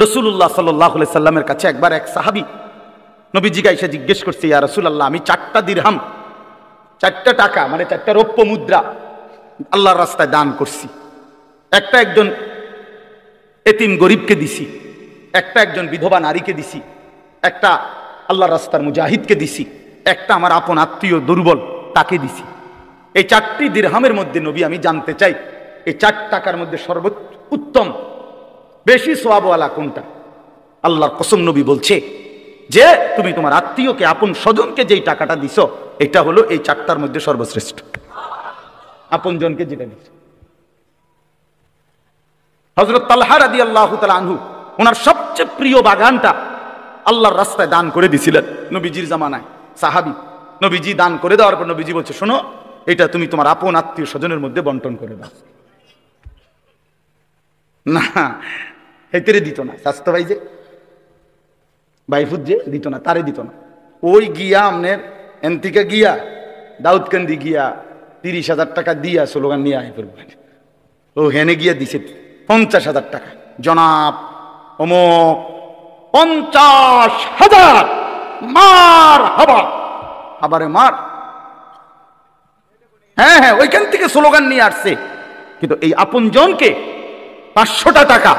রাসূলুল্লাহ সাল্লাল্লাহু আলাইহি সাল্লামের কাছে একবার এক সাহাবী নবীজিকে এসে জিজ্ঞেস করছে, ইয়া রাসূলুল্লাহ, আমি 4টা দিরহাম, 4টা টাকা মানে 4টা রৌপ্য মুদ্রা আল্লাহর রাস্তায় দান করছি। একটা একজন এতিম গরিবকে দিছি, একটা একজন বিধবা নারীকে দিছি, একটা আল্লাহর রাস্তার মুজাহিদকে দিছি, একটা আমার আপন আত্মীয় দুর্বল তাকে দিছি। এই 4টি দিরহামের মধ্যে নবী আমি জানতে চাই এই 4 টাকার মধ্যে সর্বোত্তম বেশি সওয়াবওয়ালা কোনটা? আল্লাহর কসম নবী বলছে যে তুমি তোমার আত্মীয়কে আপন স্বজনকে যেই টাকাটা দিছো এটা হলো এই 4টার মধ্যে সর্বশ্রেষ্ঠ। আপন জনকে যেটা দিছো। হযরত তালহা রাদিয়াল্লাহু তাআলা আনহু ওনার সবচেয়ে প্রিয় বাগানটা আল্লাহর রাস্তায় দান করে দিছিলেন নবীজির জামানায়। সাহাবী নবীজি দান করে দেওয়ার পর নবীজি বলছে, শোনো, এটা তুমি তোমার আপন আত্মীয় স্বজনের মধ্যে বন্টন করে দাও। না, হেতেরে দিত না, স্বাস্থ্য ভাই যে বাইফুদ যে দিত না, তারে দিত না। ওই গিয়া আমনের এনতিকা গিয়া দাউদকান্দি গিয়া 30,000 টাকা দিয়া স্লোগান নিয়ে আয় করবেন। ও হেনে গিয়া দিছে 50,000 টাকা। জনাব অমুক 50,000 মার হাবা, আবারে মার। হ্যাঁ হ্যাঁ, ওইখান থেকে স্লোগান নিয়ে আসছে, কিন্তু এই আপন জনকে 500টা টাকা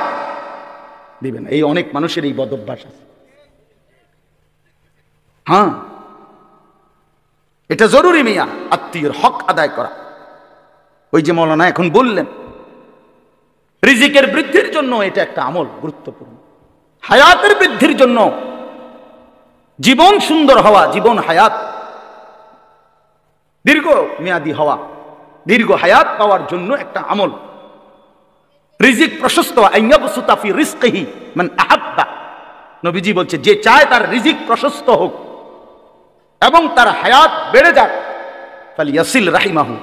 দিবেন। এই অনেক মানুষের এই বদ অভ্যাস আছে। হ্যাঁ, এটা জরুরি মিয়া, আত্মীয়ের হক আদায় করা। ওই যে মৌলানা এখন বললেন, রিজিকের বৃদ্ধির জন্য এটা একটা আমল গুরুত্বপূর্ণ। হায়াতের বৃদ্ধির জন্য, জীবন সুন্দর হওয়া, জীবন হায়াত দীর্ঘ মেয়াদী হওয়া, দীর্ঘ হায়াত পাওয়ার জন্য একটা আমল রিজিক প্রশস্ত। আইয়াবসুতা ফি রিজকিহি মান আহাব্বা, নবীজি বলছে যে চায় তার রিজিক প্রশস্ত হোক এবং তার হায়াত বেড়ে যাক, ফালিয়াসিল রাহিমাহু,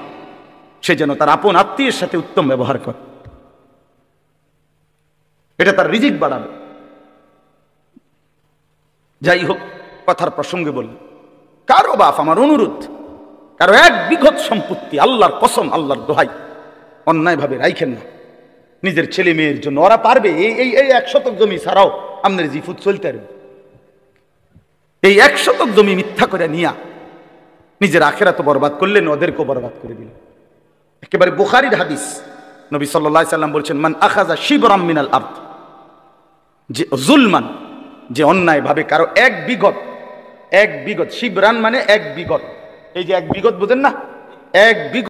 সে যেন তার আপন আত্মীয়ের সাথে উত্তম ব্যবহার করে, এটা তার রিজিক বাড়াবে। যাই হোক, কথার প্রসঙ্গে বলল, কারো বাপ, আমার অনুরোধ, কারো 1 বিঘত সম্পত্তি, আল্লাহর কসম, আল্লাহর দোহাই, অন্যায় ভাবে রাইখেন না নিজের ছেলে মেয়ের জন্য। ওরা পারবে, এই 1 শতক জমি ছাড়াও আপনার জিফুত চলতে পারবে। এই 1 শতক জমি মিথ্যা করে নিয়া নিজের আখিরাত বরবাদ করলেন, ওদেরকেও বরবাদ করে দিলেন। একেবারে বুখারীর হাদিস, নবী সাল্লাল্লাহু আলাইহি সাল্লাম বলছেন, মান আখাযা শিবরাম মিনাল আরদ, যে জুলমান, যে অন্যায় ভাবে কারো 1 বিঘত, শিবরান মানে 1 বিঘত, এই যে 1 বিঘত বুঝেন না, 1 বিঘত